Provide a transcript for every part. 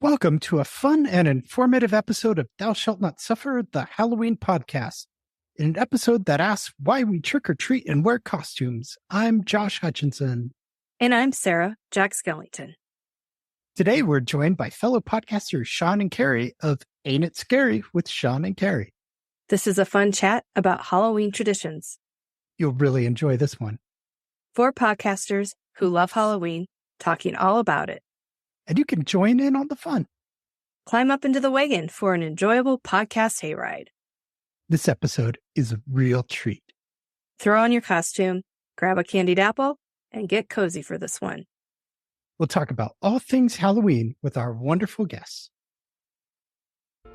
Welcome to a fun and informative episode of Thou Shalt Not Suffer, the Halloween podcast. In an episode that asks why we trick or treat and wear costumes, I'm Josh Hutchinson. And I'm Sarah Jack Skellington. Today we're joined by fellow podcasters Sean and Carrie of Ain't It Scary with Sean and Carrie. This is a fun chat about Halloween traditions. You'll really enjoy this one. 4 podcasters who love Halloween, talking all about it. And you can join in on the fun. Climb up into the wagon for an enjoyable podcast hayride. This episode is a real treat. Throw on your costume, grab a candied apple, and get cozy for this one. We'll talk about all things Halloween with our wonderful guests.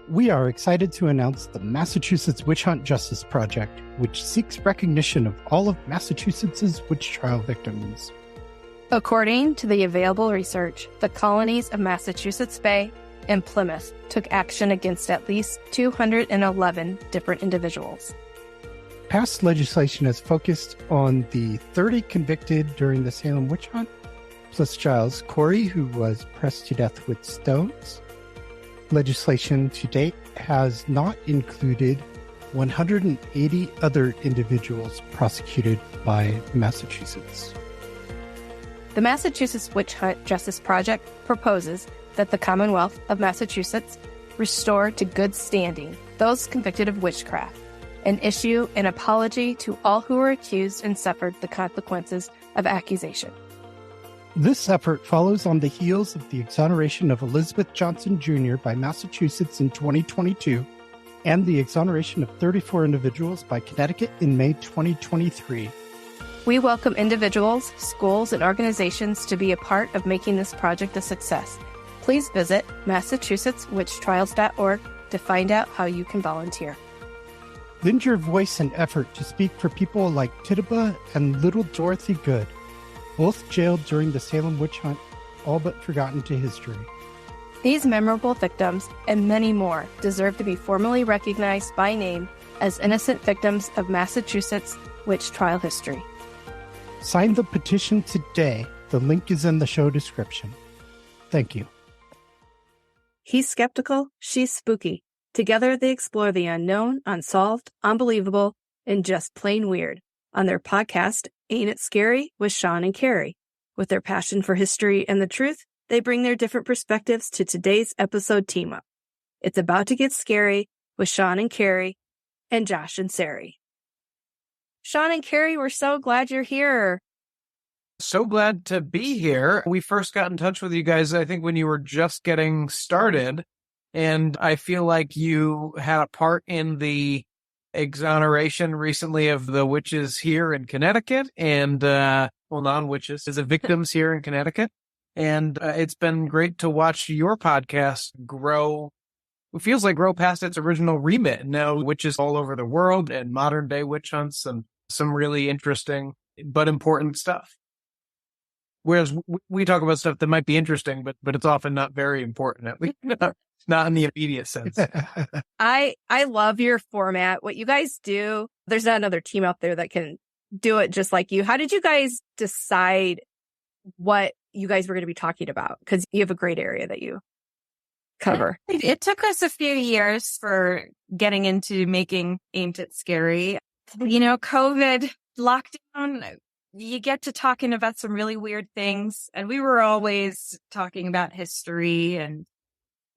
We are excited to announce the Massachusetts Witch Hunt Justice Project, which seeks recognition of all of Massachusetts' witch trial victims. According to the available research, the colonies of Massachusetts Bay and Plymouth took action against at least 211 different individuals. Past legislation has focused on the 30 convicted during the Salem witch hunt, plus Giles Corey, who was pressed to death with stones. Legislation to date has not included 180 other individuals prosecuted by Massachusetts. The Massachusetts Witch Hunt Justice Project proposes that the Commonwealth of Massachusetts restore to good standing those convicted of witchcraft and issue an apology to all who were accused and suffered the consequences of accusation. This effort follows on the heels of the exoneration of Elizabeth Johnson Jr. by Massachusetts in 2022 and the exoneration of 34 individuals by Connecticut in May 2023. We welcome individuals, schools, and organizations to be a part of making this project a success. Please visit MassachusettsWitchTrials.org to find out how you can volunteer. Lend your voice and effort to speak for people like Tituba and little Dorothy Good, both jailed during the Salem witch hunt, all but forgotten to history. These memorable victims and many more deserve to be formally recognized by name as innocent victims of Massachusetts witch trial history. Sign the petition today. The link is in the show description. Thank you. He's skeptical, she's spooky. Together they explore the unknown, unsolved, unbelievable, and just plain weird on their podcast, Ain't It Scary with Sean and Carrie. With their passion for history and the truth, they bring their different perspectives to today's episode team-up. It's about to get scary with Sean and Carrie and Josh and Sarah. Sean and Carrie, we're so glad you're here. So glad to be here. We first got in touch with you guys, I think, when you were just getting started. And I feel like you had a part in the exoneration recently of the witches here in Connecticut and, non-witches, the victims here in Connecticut. And it's been great to watch your podcast grow. It feels like grow past its original remit. Now witches all over the world and modern day witch hunts and some really interesting but important stuff. Whereas we talk about stuff that might be interesting, but it's often not very important, at least not in the immediate sense. I love your format. What you guys do, there's not another team out there that can do it just like you. How did you guys decide what you guys were going to be talking about? Because you have a great area that you cover. It took us a few years for getting into making Ain't It Scary. COVID, lockdown, you get to talking about some really weird things. And we were always talking about history and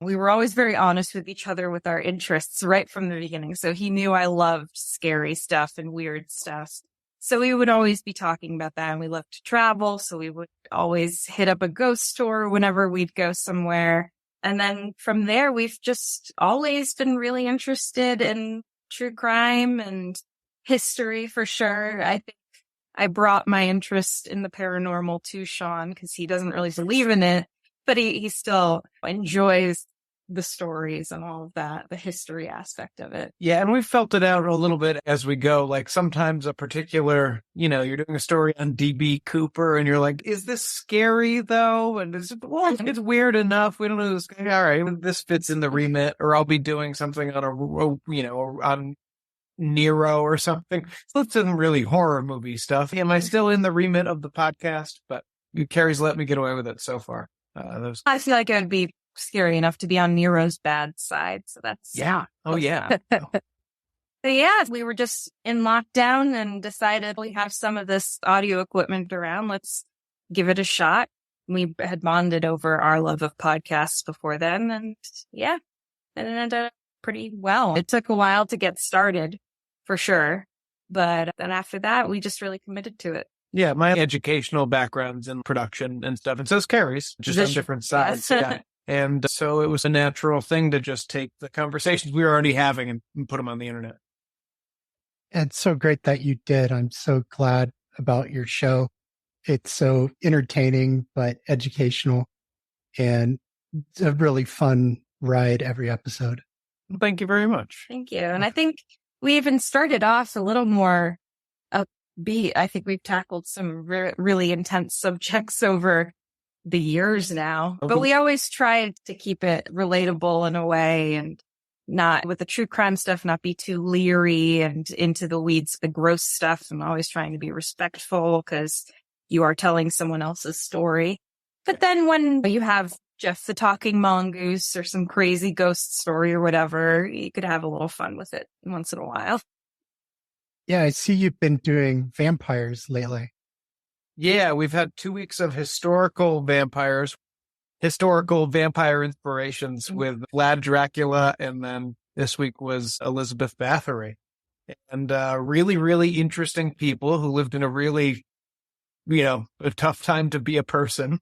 we were always very honest with each other with our interests right from the beginning. So he knew I loved scary stuff and weird stuff. So we would always be talking about that. And we loved to travel. So we would always hit up a ghost tour whenever we'd go somewhere. And then from there, we've just always been really interested in true crime and history for sure. I think I brought my interest in the paranormal to Sean because he doesn't really believe in it, but he still enjoys the stories and all of that, the history aspect of it. Yeah, and we've felt it out a little bit as we go. Like sometimes a particular, you're doing a story on D.B. Cooper and you're like, is this scary though? And it's weird enough. We don't know this guy. All right, this fits in the remit. Or I'll be doing something on on Nero or something. So it's some really horror movie stuff. Am I still in the remit of the podcast? But Carrie's let me get away with it so far. I feel like it would be scary enough to be on Nero's bad side. So that's Yeah. Oh, yeah. So yeah, we were just in lockdown and decided we have some of this audio equipment around. Let's give it a shot. We had bonded over our love of podcasts before then. And yeah, and it ended up pretty well. It took a while to get started for sure. But then after that, we just really committed to it. Yeah. My educational background's in production and stuff. And so is Carrie's, just on different sides. Yes. Yeah. And so it was a natural thing to just take the conversations we were already having and put them on the internet. It's so great that you did. I'm so glad about your show. It's so entertaining, but educational, and it's a really fun ride every episode. Thank you very much. Thank you. And I think we even started off a little more upbeat. I think we've tackled some really intense subjects over the years now, but we always try to keep it relatable in a way, and not with the true crime stuff, not be too leery and into the weeds, the gross stuff. I'm always trying to be respectful because you are telling someone else's story. But then when you have Jeff the Talking Mongoose or some crazy ghost story or whatever, you could have a little fun with it once in a while. Yeah, I see you've been doing vampires lately. Yeah, we've had 2 weeks of historical vampire inspirations with Vlad Dracula, and then this week was Elizabeth Bathory. And really, really interesting people who lived in a really, a tough time to be a person.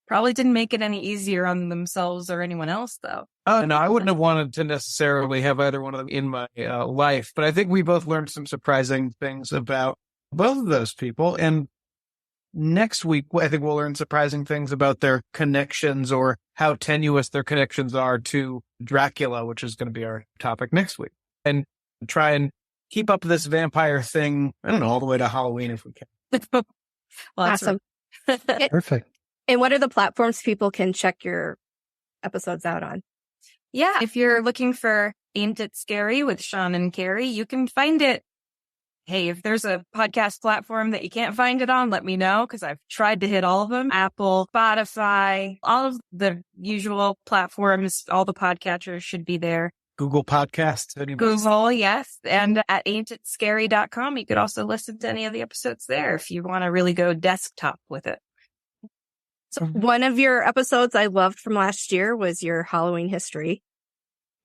Probably didn't make it any easier on themselves or anyone else, though. No, I wouldn't have wanted to necessarily have either one of them in my life, but I think we both learned some surprising things about both of those people. And next week, I think we'll learn surprising things about their connections, or how tenuous their connections are to Dracula, which is going to be our topic next week. And try and keep up this vampire thing, I don't know, all the way to Halloween if we can. Well, Awesome. Perfect. And what are the platforms people can check your episodes out on? Yeah, if you're looking for Ain't It Scary with Sean and Carrie, you can find it. Hey, if there's a podcast platform that you can't find it on, let me know, because I've tried to hit all of them. Apple, Spotify, all of the usual platforms, all the podcatchers should be there. Google Podcasts. Google, yes. And at ain'titscary.com, you could also listen to any of the episodes there if you want to really go desktop with it. So one of your episodes I loved from last year was your Halloween history.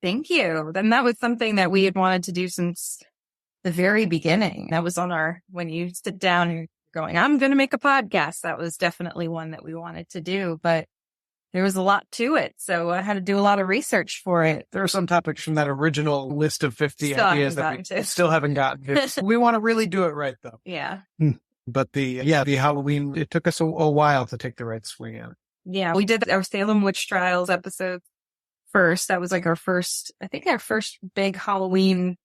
Thank you. And that was something that we had wanted to do since the very beginning. That was on when you sit down and you're going, I'm going to make a podcast. That was definitely one that we wanted to do, but there was a lot to it. So I had to do a lot of research for it. There are some topics from that original list of 50 ideas that we still haven't gotten to. We want to really do it right, though. Yeah. But the Halloween, it took us a while to take the right swing at it. Yeah, we did our Salem Witch Trials episode first. That was like our first big Halloween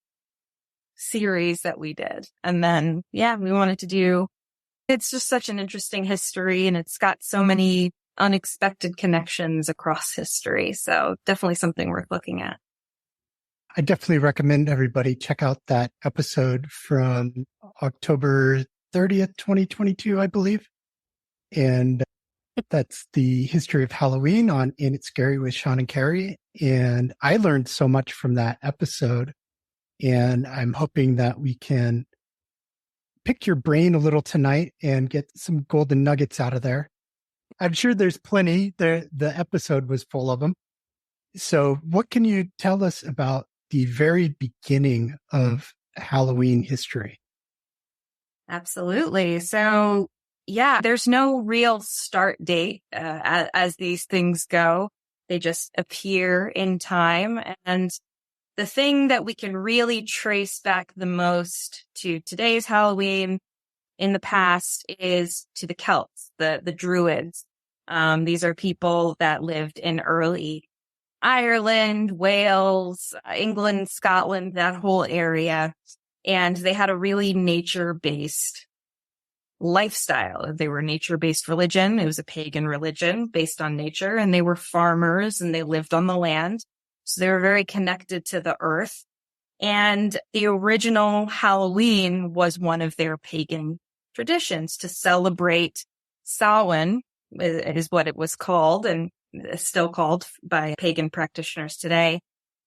series that we did. And then, we wanted to do, it's just such an interesting history, and it's got so many unexpected connections across history. So definitely something worth looking at. I definitely recommend everybody check out that episode from October 30th, 2022, I believe. And that's the history of Halloween on Ain't It Scary with Sean and Carrie. And I learned so much from that episode. And I'm hoping that we can pick your brain a little tonight and get some golden nuggets out of there. I'm sure there's plenty. The episode was full of them. So what can you tell us about the very beginning of Halloween history? Absolutely. So, there's no real start date as these things go. They just appear in time. And the thing that we can really trace back the most to today's Halloween in the past is to the Celts, the Druids. These are people that lived in early Ireland, Wales, England, Scotland, that whole area. And they had a really nature-based lifestyle. They were a nature-based religion. It was a pagan religion based on nature, and they were farmers and they lived on the land. So they were very connected to the earth. And the original Halloween was one of their pagan traditions to celebrate Samhain, is what it was called. And It's still called by pagan practitioners today.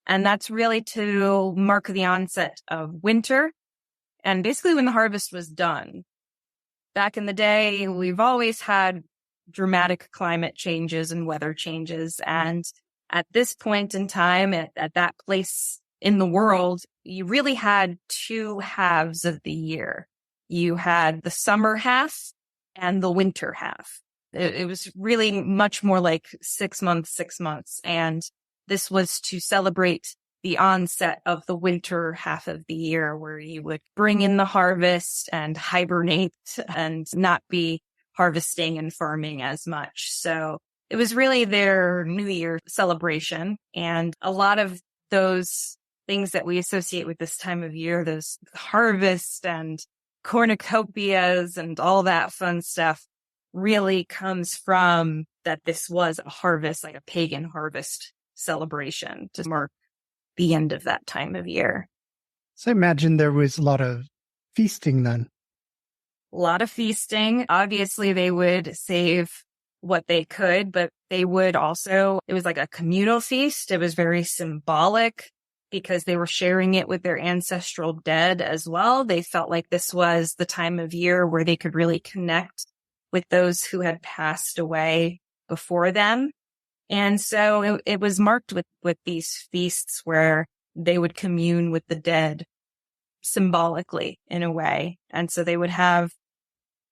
And that's really to mark the onset of winter and basically when the harvest was done. Back in the day, we've always had dramatic climate changes and weather changes. And at this point in time, at that place in the world, you really had two halves of the year. You had the summer half and the winter half. It was really much more like 6 months, 6 months. And this was to celebrate the onset of the winter half of the year where you would bring in the harvest and hibernate and not be harvesting and farming as much. So it was really their New Year celebration. And a lot of those things that we associate with this time of year, those harvest and cornucopias and all that fun stuff, really comes from that this was a harvest, like a pagan harvest celebration to mark the end of that time of year. So I imagine there was a lot of feasting then. A lot of feasting. Obviously, they would save what they could, but they would also, it was like a communal feast. It was very symbolic because they were sharing it with their ancestral dead as well. They felt like this was the time of year where they could really connect with those who had passed away before them. And so it was marked with these feasts where they would commune with the dead symbolically in a way. And so they would have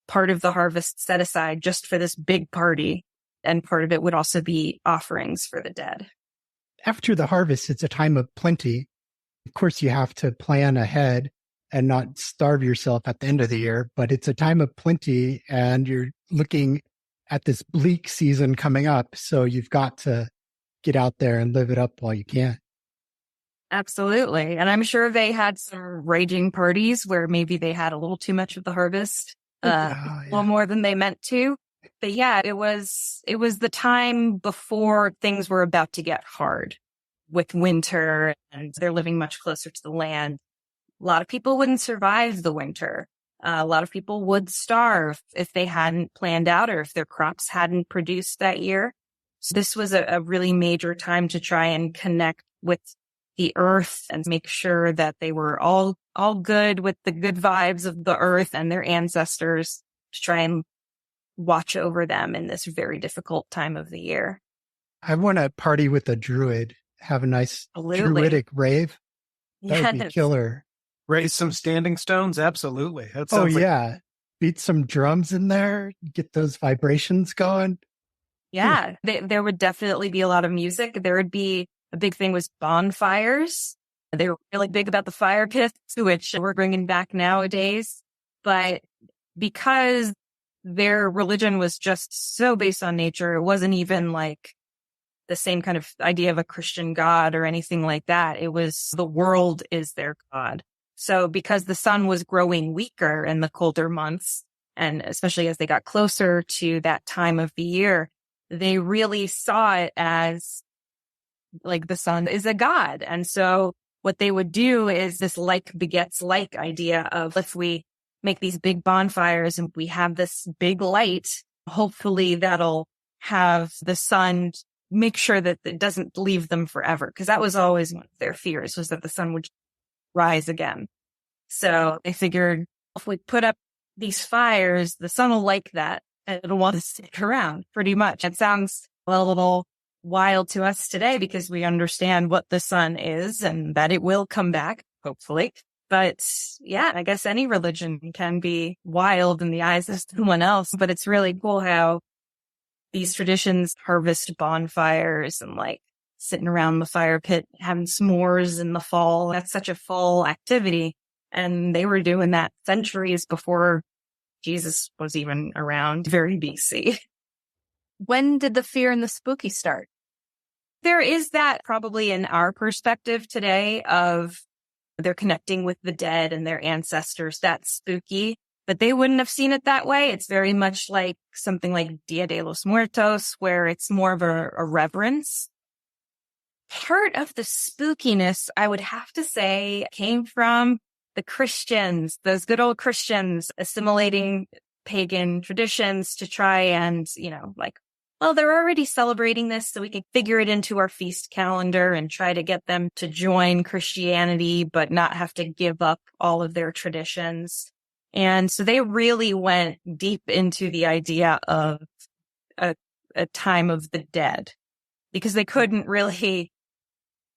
part of the harvest set aside just for this big party. And part of it would also be offerings for the dead. After the harvest, it's a time of plenty. Of course, you have to plan ahead and not starve yourself at the end of the year, but it's a time of plenty and you're looking at this bleak season coming up. So you've got to get out there and live it up while you can. Absolutely. And I'm sure they had some raging parties where maybe they had a little too much of the harvest, a little more than they meant to. But yeah, it was the time before things were about to get hard with winter and they're living much closer to the land. A lot of people wouldn't survive the winter. A lot of people would starve if they hadn't planned out or if their crops hadn't produced that year. So this was a really major time to try and connect with the earth and make sure that they were all good with the good vibes of the earth and their ancestors to try and watch over them in this very difficult time of the year. I want to party with a druid, have a nice druidic rave. That would be killer. Raise some standing stones? Absolutely. That sounds yeah. Beat some drums in there, get those vibrations going. Yeah, there would definitely be a lot of music. There would be a big thing was bonfires. They were really big about the fire pits, which we're bringing back nowadays. But because their religion was just so based on nature, it wasn't even like the same kind of idea of a Christian God or anything like that. It was the world is their God. So because the sun was growing weaker in the colder months, and especially as they got closer to that time of the year, they really saw it as like the sun is a god. And so what they would do is this like begets like idea of if we make these big bonfires and we have this big light, hopefully that'll have the sun make sure that it doesn't leave them forever. Because that was always one of their fears, was that the sun would rise again. So they figured if we put up these fires, the sun will like that and it'll want to stick around pretty much. It sounds a little wild to us today because we understand what the sun is and that it will come back, hopefully. But yeah, I guess any religion can be wild in the eyes of someone else, but it's really cool how these traditions harvest bonfires and like sitting around the fire pit, having s'mores in the fall. That's such a fall activity. And they were doing that centuries before Jesus was even around, very BC. When did the fear and the spooky start? There is that probably in our perspective today of they're connecting with the dead and their ancestors. That's spooky, but they wouldn't have seen it that way. It's very much like something like Dia de los Muertos, where it's more of a reverence. Part of the spookiness, I would have to say, came from the Christians, those good old Christians assimilating pagan traditions to try and, like well, they're already celebrating this, so we can figure it into our feast calendar and try to get them to join Christianity, but not have to give up all of their traditions. And so they really went deep into the idea of a time of the dead, because they couldn't really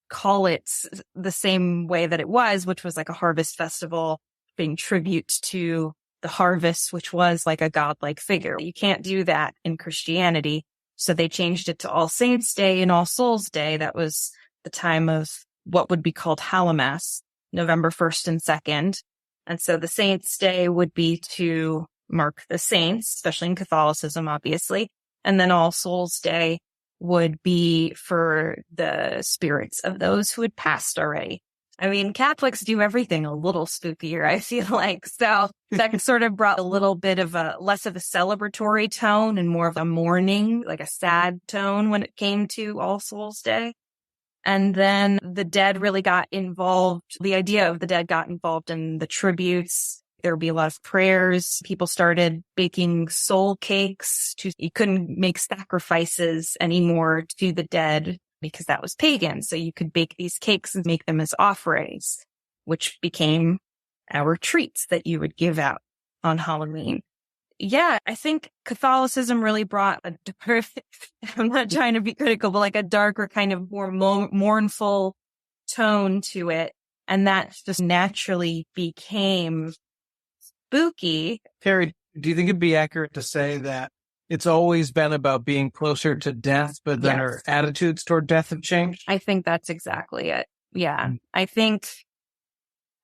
call it the same way that it was, which was like a harvest festival, paying tribute to the harvest, which was like a godlike figure. You can't do that in Christianity. So they changed it to All Saints Day and All Souls Day. That was the time of what would be called Hallowmass, November 1st and 2nd. And so the Saints Day would be to mark the saints, especially in Catholicism, obviously. And then All Souls Day would be for the spirits of those who had passed already. I mean, Catholics do everything a little spookier, I feel like. So that sort of brought a little bit of a less of a celebratory tone and more of a mourning, like a sad tone when it came to All Souls Day. And then the dead really got involved. The idea of the dead got involved in the tributes. There would be a lot of prayers. People started baking soul cakes. You couldn't make sacrifices anymore to the dead because that was pagan. So you could bake these cakes and make them as offerings, which became our treats that you would give out on Halloween. Yeah, I think Catholicism really brought a dark, I'm not trying to be critical, but like a darker kind of more mournful tone to it. And that just naturally became spooky. Carrie, do you think it'd be accurate to say that it's always been about being closer to death, but then our attitudes toward death have changed? I think that's exactly it. Yeah. I think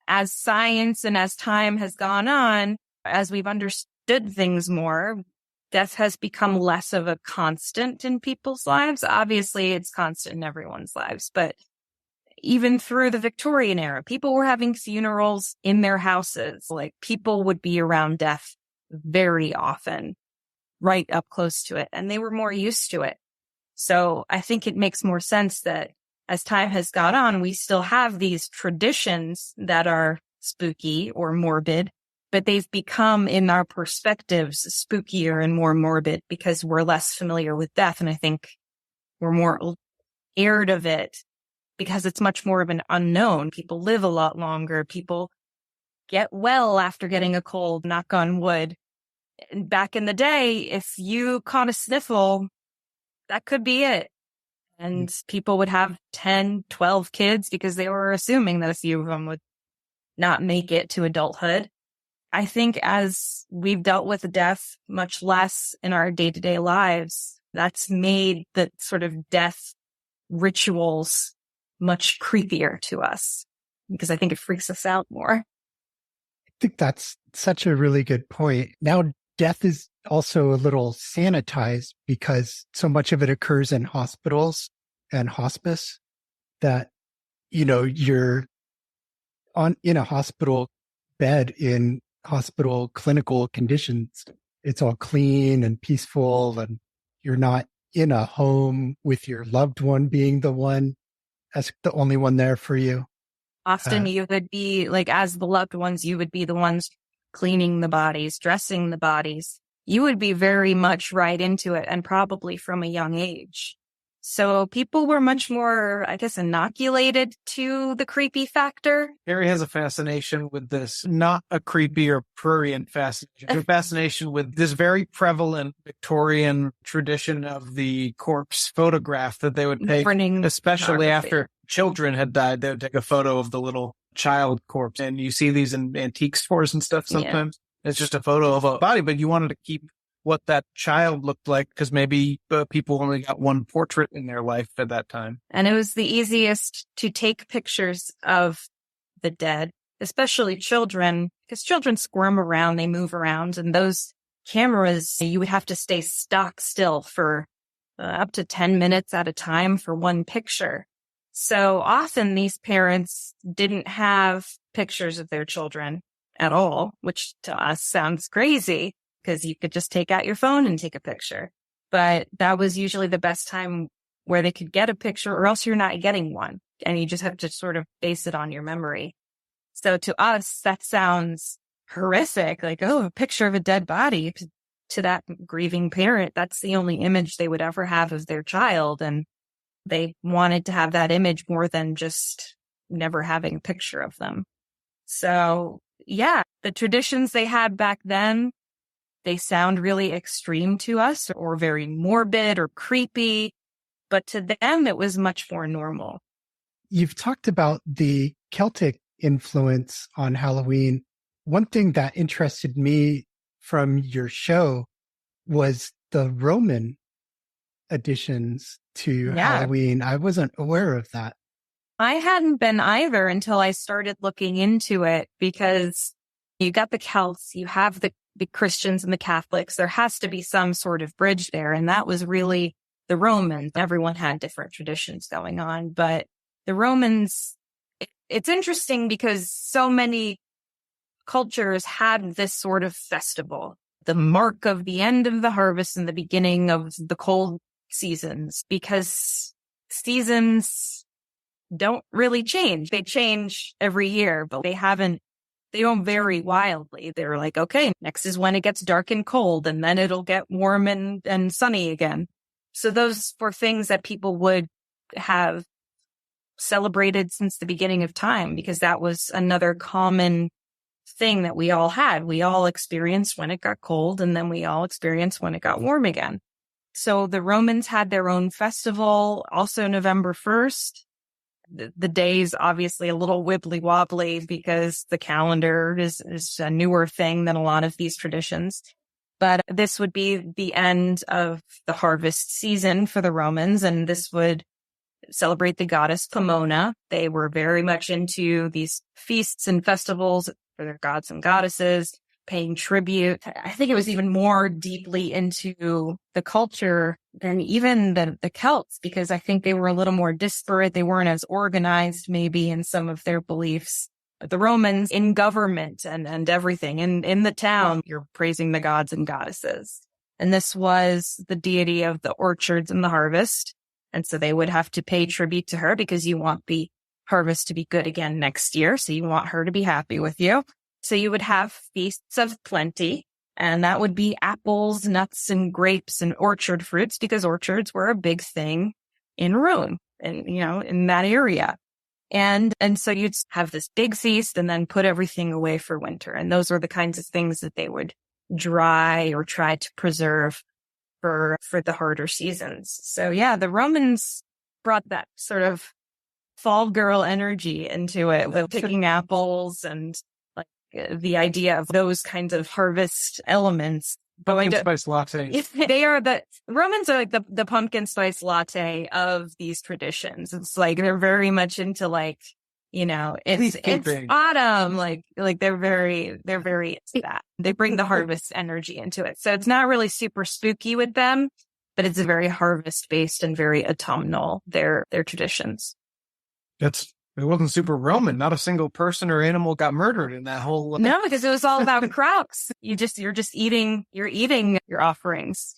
as science and as time has gone on, as we've understood things more, death has become less of a constant in people's lives. Obviously, it's constant in everyone's lives, but even through the Victorian era, people were having funerals in their houses. Like, people would be around death very often, right up close to it, and they were more used to it. So I think it makes more sense that as time has gone on, we still have these traditions that are spooky or morbid, but they've become, in our perspectives, spookier and more morbid because we're less familiar with death. And I think we're more scared of it because it's much more of an unknown. People live a lot longer. People get well after getting a cold, knock on wood. And back in the day, if you caught a sniffle, that could be it. And people would have 10, 12 kids because they were assuming that a few of them would not make it to adulthood. I think as we've dealt with death much less in our day-to-day lives, that's made the sort of death rituals much creepier to us because I think it freaks us out more. I think that's such a really good point. Now, death is also a little sanitized because so much of it occurs in hospitals and hospice that, you're in a hospital bed in hospital clinical conditions. It's all clean and peaceful, and you're not in a home with your loved one being the only one there for you. Often you would be like, as the loved ones, you would be the ones cleaning the bodies, dressing the bodies. You would be very much right into it, and probably from a young age. So people were much more, I guess, inoculated to the creepy factor. Carrie has a fascination with this, not a creepy or prurient fascination, a fascination with this very prevalent Victorian tradition of the corpse photograph that they would take, especially after children had died. They would take a photo of the little child corpse, and you see these in antique stores and stuff sometimes. Yeah. It's just a photo of a body, but you wanted to keep what that child looked like because maybe people only got one portrait in their life at that time. And it was the easiest to take pictures of the dead, especially children, because children squirm around, they move around, and those cameras, you would have to stay stock still for up to 10 minutes at a time for one picture. So often these parents didn't have pictures of their children at all, which to us sounds crazy because you could just take out your phone and take a picture. But that was usually the best time where they could get a picture, or else you're not getting one. And you just have to sort of base it on your memory. So to us, that sounds horrific. Like, oh, a picture of a dead body. to that grieving parent, that's the only image they would ever have of their child. And they wanted to have that image more than just never having a picture of them. So yeah, the traditions they had back then, they sound really extreme to us or very morbid or creepy, but to them, it was much more normal. You've talked about the Celtic influence on Halloween. One thing that interested me from your show was the Roman additions to Halloween. I wasn't aware of that. I hadn't been either until I started looking into it, because you got the Celts, you have the Christians and the Catholics. There has to be some sort of bridge there. And that was really the Romans. Everyone had different traditions going on, but the Romans, it's interesting because so many cultures had this sort of festival, the mark of the end of the harvest and the beginning of the cold seasons, because seasons don't really change. They change every year, but they don't vary wildly. They're like, okay, next is when it gets dark and cold, and then it'll get warm and sunny again. So those were things that people would have celebrated since the beginning of time, because that was another common thing that we all had. We all experienced when it got cold, and then we all experienced when it got warm again. So the Romans had their own festival, also November 1st. The day's obviously a little wibbly wobbly because the calendar is a newer thing than a lot of these traditions. But this would be the end of the harvest season for the Romans, and this would celebrate the goddess Pomona. They were very much into these feasts and festivals for their gods and goddesses, paying tribute. I think it was even more deeply into the culture than even the Celts, because I think they were a little more disparate. They weren't as organized maybe in some of their beliefs. But the Romans in government and everything, in the town, you're praising the gods and goddesses. And this was the deity of the orchards and the harvest. And so they would have to pay tribute to her, because you want the harvest to be good again next year. So you want her to be happy with you. So you would have feasts of plenty, and that would be apples, nuts, and grapes and orchard fruits, because orchards were a big thing in Rome and, in that area. And so you'd have this big feast and then put everything away for winter. And those were the kinds of things that they would dry or try to preserve for the harder seasons. So yeah, the Romans brought that sort of fall girl energy into it with picking apples and the idea of those kinds of harvest elements. Pumpkin spice lattes. The Romans are like the pumpkin spice latte of these traditions. It's like they're very much into it's autumn. Like they're very into that. They bring the harvest energy into it. So it's not really super spooky with them, but it's very harvest based and very autumnal, their traditions. It wasn't super Roman. Not a single person or animal got murdered in that whole. No, because it was all about crops. You're eating your offerings.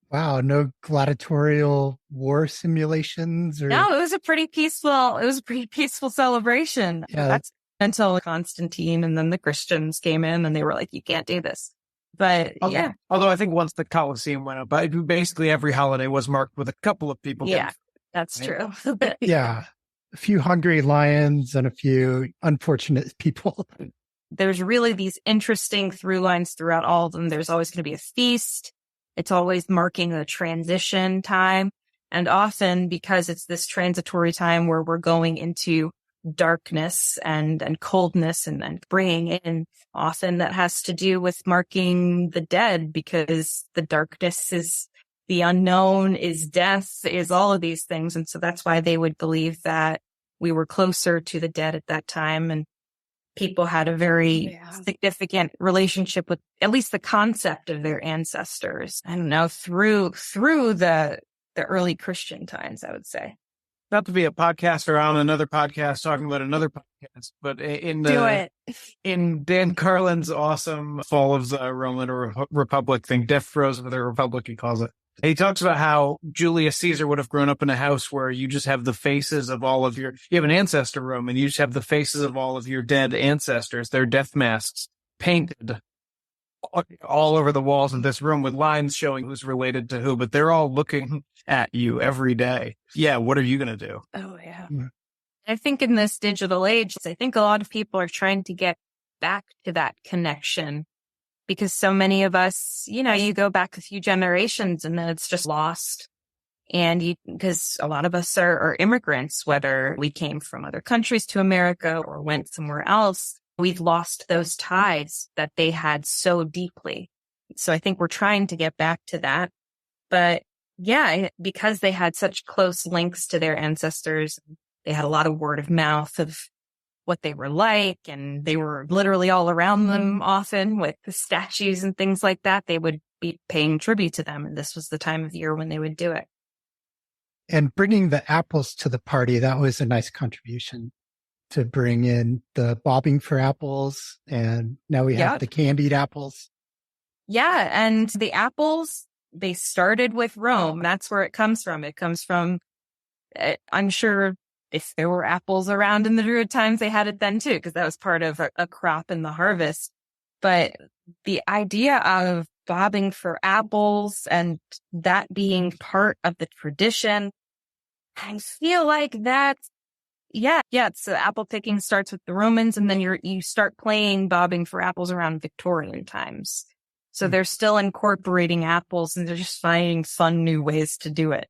Wow, no gladiatorial war simulations No, it was a pretty peaceful celebration. Yeah. That's until Constantine and then the Christians came in and they were like, you can't do this. But yeah. Although I think once the Colosseum went up, basically every holiday was marked with a couple of people. Yeah, that's true. Yeah. A few hungry lions and a few unfortunate people. There's really these interesting through lines throughout all of them. There's always going to be a feast. It's always marking a transition time. And often, because it's this transitory time where we're going into darkness and coldness and bringing in, often that has to do with marking the dead, because the darkness is the unknown, is death, is all of these things. And so that's why they would believe that we were closer to the dead at that time. And people had a very significant relationship with at least the concept of their ancestors. I don't know, through the early Christian times, I would say. Not to be a podcaster on another podcast talking about another podcast, but in Dan Carlin's awesome Fall of the Roman Republic thing, Death Throes of the Republic, he calls it. He talks about how Julius Caesar would have grown up in a house where you just have the faces of you have an ancestor room and you just have the faces of all of your dead ancestors, their death masks painted all over the walls of this room with lines showing who's related to who, but they're all looking at you every day. Yeah, what are you going to do? Oh, yeah. Mm. I think in this digital age, I think a lot of people are trying to get back to that connection because so many of us, you go back a few generations and then it's just lost. And because a lot of us are immigrants, whether we came from other countries to America or went somewhere else, we've lost those ties that they had so deeply. So I think we're trying to get back to that. But yeah, because they had such close links to their ancestors, they had a lot of word of mouth of what they were like, and they were literally all around them often with the statues and things like that. They would be paying tribute to them. And this was the time of year when they would do it. And bringing the apples to the party, that was a nice contribution to bring in the bobbing for apples. And now we have the candied apples. Yeah. And the apples, they started with Rome. That's where it comes from. It comes from, I'm sure if there were apples around in the Druid times, they had it then too, because that was part of a crop in the harvest. But the idea of bobbing for apples and that being part of the tradition, I feel like that's, so apple picking starts with the Romans, and then you start playing bobbing for apples around Victorian times. So they're still incorporating apples and they're just finding fun new ways to do it.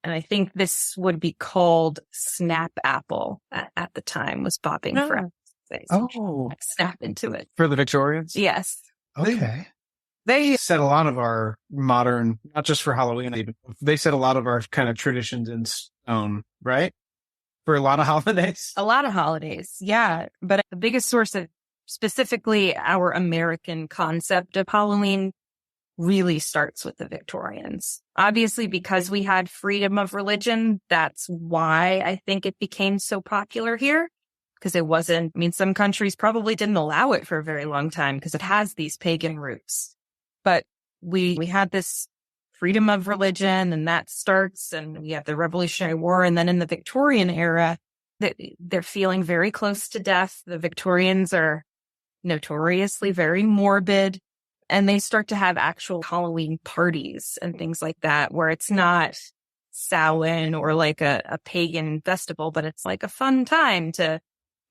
And I think this would be called snap apple at the time, was bobbing for apples. Like snap into it. For the Victorians? Yes. Okay. They set a lot of our modern, not just for Halloween, even, they set a lot of our kind of traditions in stone, right? For a lot of holidays. A lot of holidays, yeah. But the biggest source of specifically our American concept of Halloween really starts with the Victorians. Obviously, because we had freedom of religion, that's why I think it became so popular here. Because it wasn't, some countries probably didn't allow it for a very long time because it has these pagan roots. But we had this freedom of religion, and that starts, and we have the Revolutionary War. And then in the Victorian era, they're feeling very close to death. The Victorians are notoriously very morbid, and they start to have actual Halloween parties and things like that, where it's not Samhain or like a pagan festival, but it's like a fun time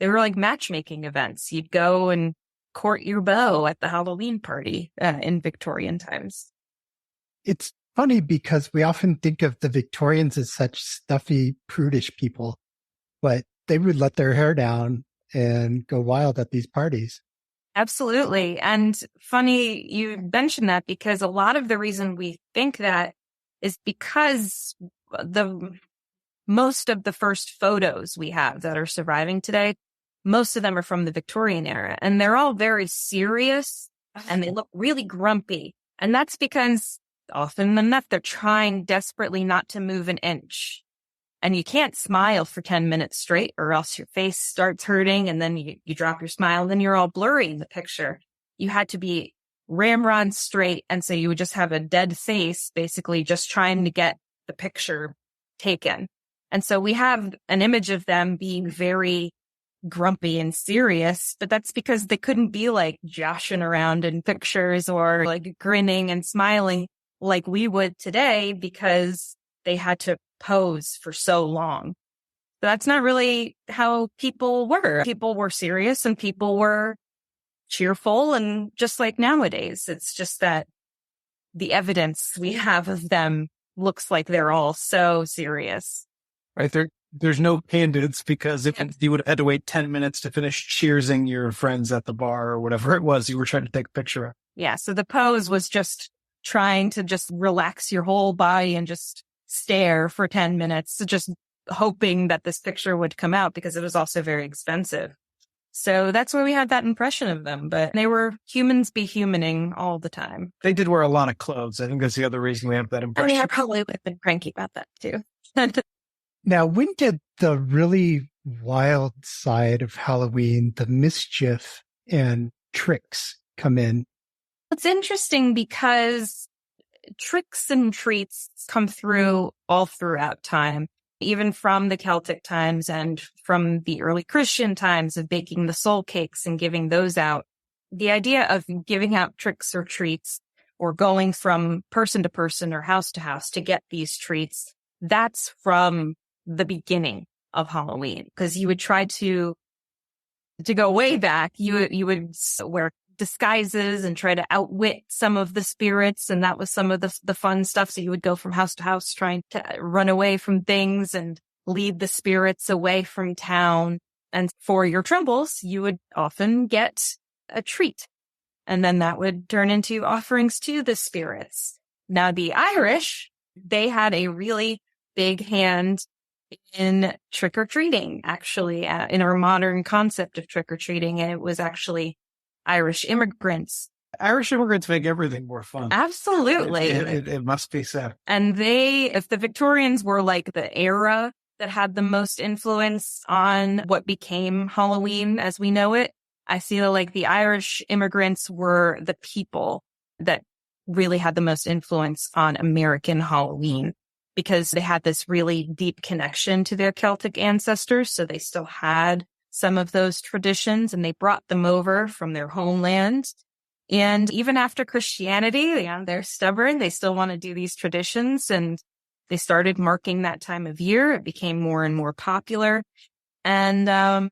they were like matchmaking events. You'd go and court your beau at the Halloween party in Victorian times. It's funny because we often think of the Victorians as such stuffy, prudish people, but they would let their hair down and go wild at these parties. Absolutely. And funny you mentioned that, because a lot of the reason we think that is because most of the first photos we have that are surviving today, most of them are from the Victorian era, and they're all very serious and they look really grumpy. And that's because often enough, they're trying desperately not to move an inch. And you can't smile for 10 minutes straight, or else your face starts hurting, and then you drop your smile, and then you're all blurry in the picture. You had to be ramrod straight, and so you would just have a dead face, basically just trying to get the picture taken. And so we have an image of them being very grumpy and serious, but that's because they couldn't be like joshing around in pictures or like grinning and smiling like we would today, because they had to pose for so long. But that's not really how people were. People were serious and people were cheerful, and just like nowadays, it's just that the evidence we have of them looks like they're all so serious. Right. There's no candidates, because if you would have had to wait 10 minutes to finish cheersing your friends at the bar or whatever it was you were trying to take a picture of. Yeah. So the pose was just trying to just relax your whole body and just stare for 10 minutes, just hoping that this picture would come out, because it was also very expensive. So that's where we had that impression of them. But they were humans be humaning all the time. They did wear a lot of clothes. I think that's the other reason we have that impression. I probably would have been cranky about that too. Now, when did the really wild side of Halloween, the mischief and tricks, come in? It's interesting because tricks and treats come through all throughout time, even from the Celtic times and from the early Christian times of baking the soul cakes and giving those out. the idea of giving out tricks or treats or going from person to person or house to house to get these treats, that's from the beginning of Halloween. Because you would try to go way back, you would wear disguises and try to outwit some of the spirits. And that was some of the fun stuff. So you would go from house to house trying to run away from things and lead the spirits away from town. And for your troubles, you would often get a treat. And then that would turn into offerings to the spirits. Now, the Irish, they had a really big hand in trick-or-treating, actually, in our modern concept of trick-or-treating. And it was actually Irish immigrants. Irish immigrants make everything more fun. Absolutely. It must be said. And if the Victorians were like the era that had the most influence on what became Halloween as we know it, I feel like the Irish immigrants were the people that really had the most influence on American Halloween, because they had this really deep connection to their Celtic ancestors. So they still had some of those traditions and they brought them over from their homeland. And even after Christianity, they're stubborn. They still want to do these traditions, and they started marking that time of year. It became more and more popular. And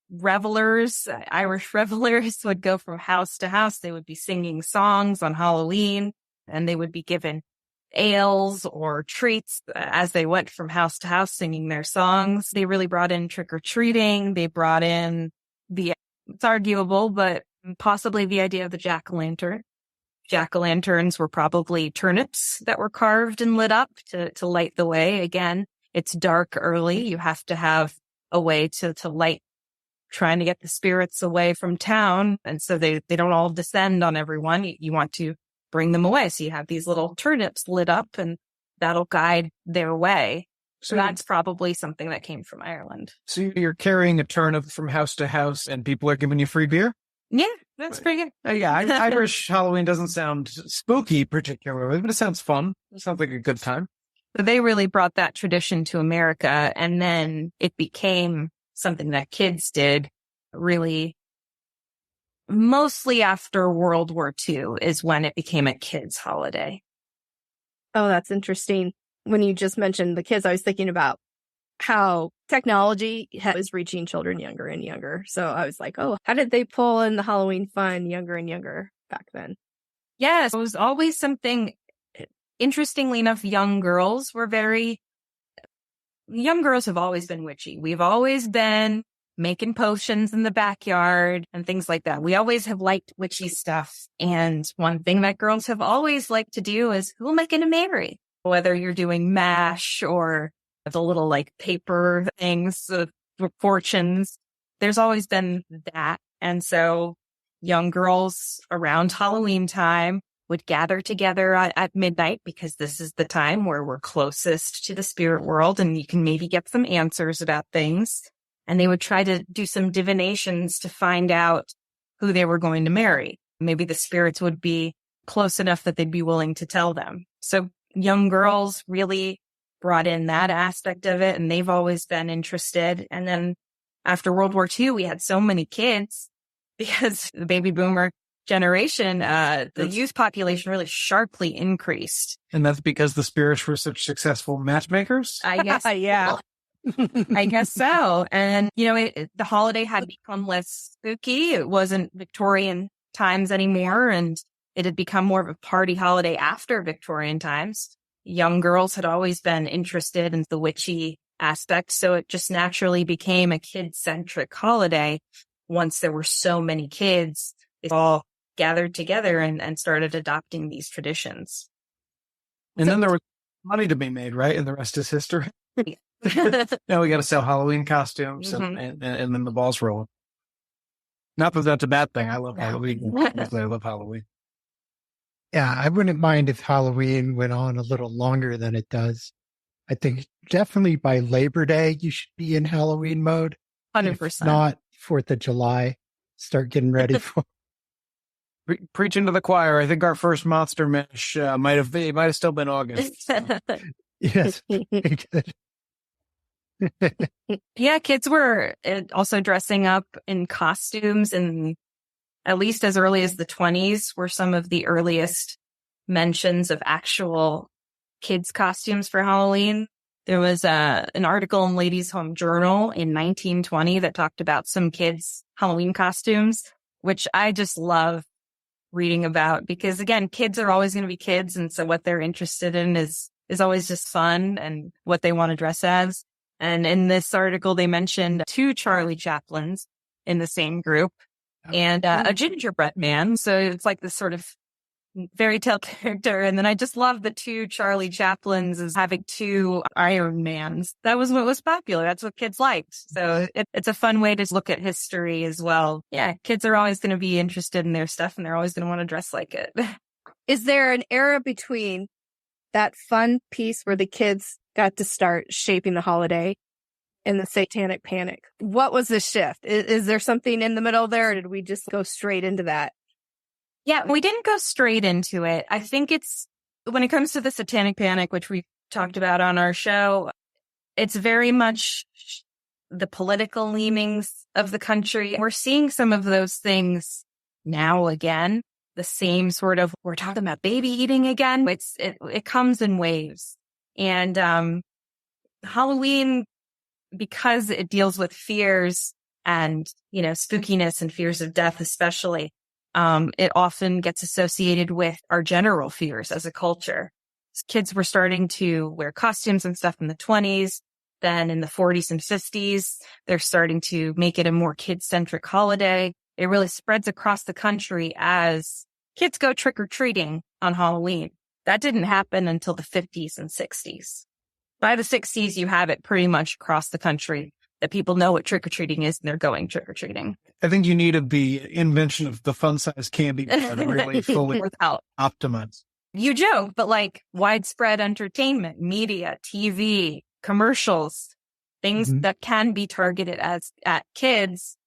revelers, Irish revelers would go from house to house. They would be singing songs on Halloween, and they would be given ales or treats as they went from house to house singing their songs. They really brought in trick-or-treating. They brought in it's arguable, but possibly the idea of the jack-o'-lantern. Jack-o'-lanterns were probably turnips that were carved and lit up to light the way. Again, it's dark early. You have to have a way to light, trying to get the spirits away from town. And so they don't all descend on everyone. You want to bring them away. So you have these little turnips lit up, and that'll guide their way. So that's probably something that came from Ireland. So you're carrying a turnip from house to house and people are giving you free beer? Yeah, that's pretty good. Irish Halloween doesn't sound spooky particularly, but it sounds fun. It sounds like a good time. So they really brought that tradition to America, and then it became something that kids did really mostly after World War II is when it became a kids' holiday. Oh, that's interesting. When you just mentioned the kids, I was thinking about how technology is reaching children younger and younger. So I was like, oh, how did they pull in the Halloween fun younger and younger back then? Yes, it was always something. Interestingly enough, young girls have always been witchy. We've always been making potions in the backyard and things like that. We always have liked witchy stuff. And one thing that girls have always liked to do is, who am I going to marry? Whether you're doing MASH or the little like paper things, fortunes, there's always been that. And so young girls around Halloween time would gather together at midnight, because this is the time where we're closest to the spirit world and you can maybe get some answers about things. And they would try to do some divinations to find out who they were going to marry. Maybe the spirits would be close enough that they'd be willing to tell them. So young girls really brought in that aspect of it, and they've always been interested. And then after World War II, we had so many kids because the baby boomer generation, the youth population really sharply increased. And that's because the spirits were such successful matchmakers? I guess. Yeah. I guess so. And, the holiday had become less spooky. It wasn't Victorian times anymore, and it had become more of a party holiday after Victorian times. Young girls had always been interested in the witchy aspect, so it just naturally became a kid-centric holiday. Once there were so many kids, they all gathered together and started adopting these traditions. And then there was money to be made, right? And the rest is history. Now we got to sell Halloween costumes, and then the ball's rolling. Not that that's a bad thing. I love Halloween. I love Halloween. Yeah, I wouldn't mind if Halloween went on a little longer than it does. I think definitely by Labor Day, you should be in Halloween mode. 100%. If not 4th of July, start getting ready for. Preaching to the choir. I think our first Monster Mash might have still been August. So. Yes. Yeah, kids were also dressing up in costumes and at least as early as the 20s were some of the earliest mentions of actual kids' costumes for Halloween. There was an article in Ladies' Home Journal in 1920 that talked about some kids' Halloween costumes, which I just love reading about because, again, kids are always going to be kids. And so what they're interested in is always just fun and what they want to dress as. And in this article, they mentioned 2 Charlie Chaplins in the same group and a gingerbread man. So it's like this sort of fairy tale character. And then I just love the 2 Charlie Chaplins as having 2 Iron Mans. That was what was popular. That's what kids liked. So it's a fun way to look at history as well. Yeah, kids are always going to be interested in their stuff and they're always going to want to dress like it. Is there an era between that fun piece where the kids got to start shaping the holiday and the Satanic Panic? What was the shift? Is there something in the middle there, or did we just go straight into that? Yeah, we didn't go straight into it. I think it's, when it comes to the Satanic Panic, which we talked about on our show, it's very much the political leanings of the country. We're seeing some of those things now again, the same sort of, we're talking about baby eating again. It comes in waves. And Halloween, because it deals with fears and, spookiness and fears of death especially, it often gets associated with our general fears as a culture. Kids were starting to wear costumes and stuff in the 20s. Then in the 40s and 50s, they're starting to make it a more kid-centric holiday. It really spreads across the country as kids go trick-or-treating on Halloween. That didn't happen until the 50s and 60s. By the 60s, you have it pretty much across the country that people know what trick-or-treating is and they're going trick-or-treating. I think you needed the invention of the fun-sized candy bar to really fully optimize. You joke, but like widespread entertainment, media, TV, commercials, things that can be targeted at kids,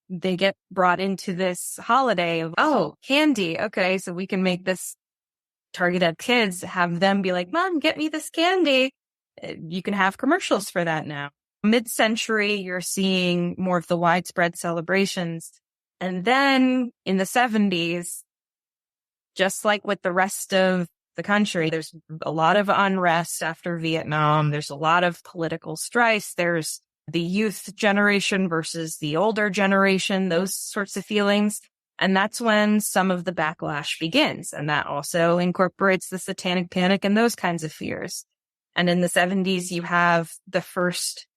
they get brought into this holiday of, candy. Okay, so we can make this targeted at kids, have them be like, Mom, get me this candy. You can have commercials for that now. Mid-century, you're seeing more of the widespread celebrations. And then in the 70s, just like with the rest of the country, there's a lot of unrest after Vietnam. There's a lot of political strife. There's the youth generation versus the older generation, those sorts of feelings. And that's when some of the backlash begins. And that also incorporates the Satanic Panic and those kinds of fears. And in the 70s, you have the first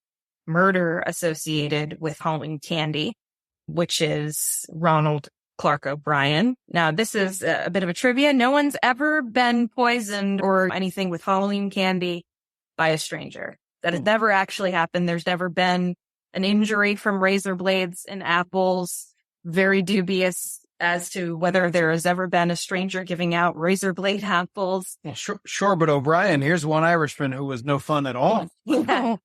murder associated with Halloween candy, which is Ronald Clark O'Brien. Now, this is a bit of a trivia. No one's ever been poisoned or anything with Halloween candy by a stranger. That has never actually happened. There's never been an injury from razor blades and apples. Very dubious as to whether there has ever been a stranger giving out razor blade apples. Yeah, sure, but O'Brien, here's one Irishman who was no fun at all. Yeah.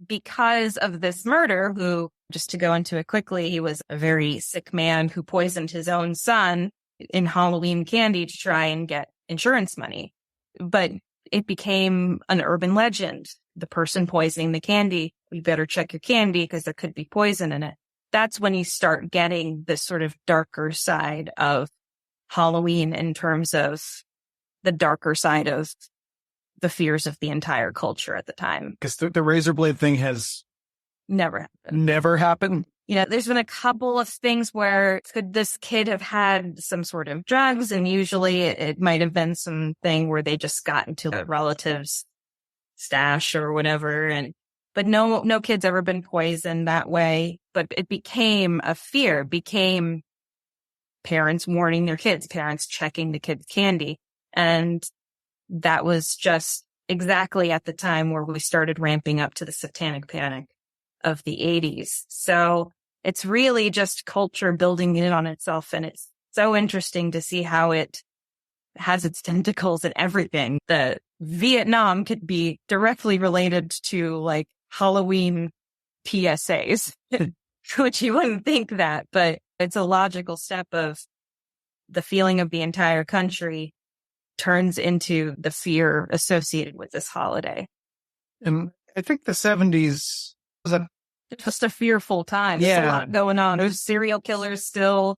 Because of this murder, who, just to go into it quickly, he was a very sick man who poisoned his own son in Halloween candy to try and get insurance money. But it became an urban legend. The person poisoning the candy, you better check your candy because there could be poison in it. That's when you start getting this sort of darker side of Halloween in terms of the darker side of the fears of the entire culture at the time. Because the razor blade thing has never happened. There's been a couple of things where could this kid have had some sort of drugs, and usually it might have been something where they just got into a relative's stash or whatever. But no kid's ever been poisoned that way. But it became a fear, became parents warning their kids, parents checking the kids' candy. And that was just exactly at the time where we started ramping up to the Satanic Panic of the 80s. So it's really just culture building in on itself. And it's so interesting to see how it has its tentacles in everything. The Vietnam could be directly related to like Halloween PSAs, which you wouldn't think that, but it's a logical step of the feeling of the entire country turns into the fear associated with this holiday. And I think the 70s was just a fearful time. There's a lot going on. There's serial killers still.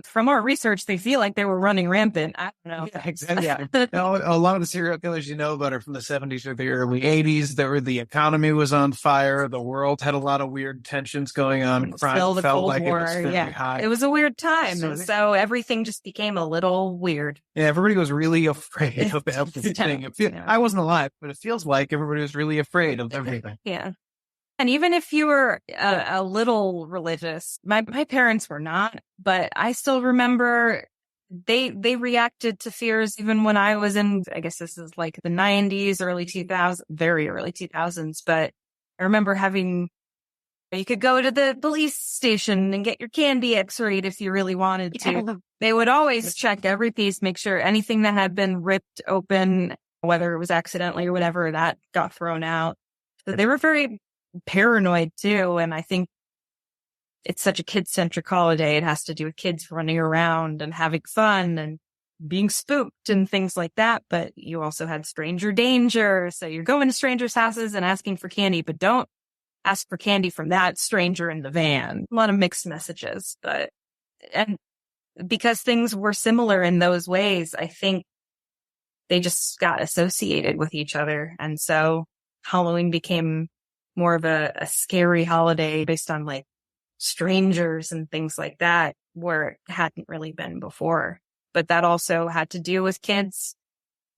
from our research, they feel like they were running rampant. I don't know. Yeah, exactly. Yeah. A lot of the serial killers you know about are from the 70s or the early 80s. The economy was on fire. The world had a lot of weird tensions going on. Crime Still the felt Cold like War. it was fairly high. It was a weird time. So everything just became a little weird. Yeah, everybody was really afraid of everything. I wasn't alive, but it feels like everybody was really afraid of everything. Yeah. And even if you were a little religious, my parents were not, but I still remember they reacted to fears even when I was in, I guess this is like the 90s, early 2000s, very early 2000s. But I remember you could go to the police station and get your candy x-rayed if you really wanted to. Yeah. They would always check every piece, make sure anything that had been ripped open, whether it was accidentally or whatever, that got thrown out. So they were very paranoid too. And I think it's such a kid-centric holiday. It has to do with kids running around and having fun and being spooked and things like that. But you also had stranger danger. So you're going to strangers' houses and asking for candy, but don't ask for candy from that stranger in the van. A lot of mixed messages, and because things were similar in those ways, I think they just got associated with each other. And so Halloween became more of a scary holiday based on like strangers and things like that, where it hadn't really been before. But that also had to do with kids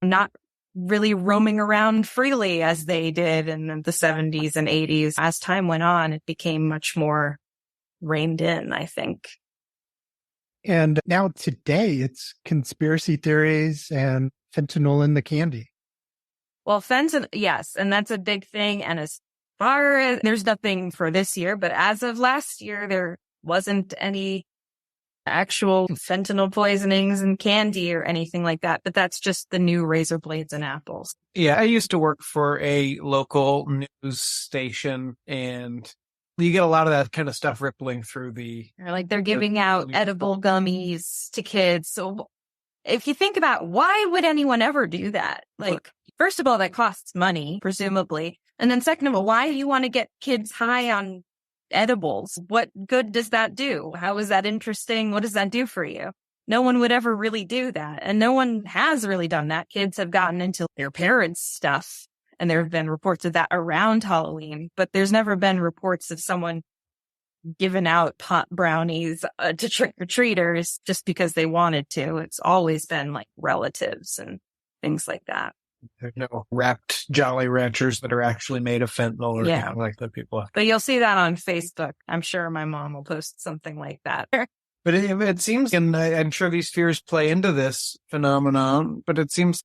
not really roaming around freely as they did in the 70s and 80s. As time went on, it became much more reined in, I think. And now today it's conspiracy theories and fentanyl in the candy. Well, fentanyl, yes. And that's a big thing. And as far as there's nothing for this year, but as of last year, there wasn't any actual fentanyl poisonings in candy or anything like that. But that's just the new razor blades and apples. Yeah, I used to work for a local news station, and you get a lot of that kind of stuff rippling through they're giving out edible gummies to kids. So if you think about why would anyone ever do that? Like, first of all, that costs money, presumably. And then second of all, why do you want to get kids high on edibles? What good does that do? How is that interesting? What does that do for you? No one would ever really do that. And no one has really done that. Kids have gotten into their parents' stuff. And there have been reports of that around Halloween, but there's never been reports of someone giving out pot brownies to trick-or-treaters just because they wanted to. It's always been like relatives and things like that. There's no wrapped Jolly Ranchers that are actually made of fentanyl or anything like that people. But you'll see that on Facebook. I'm sure my mom will post something like that. But it seems, and I'm sure these fears play into this phenomenon, but it seems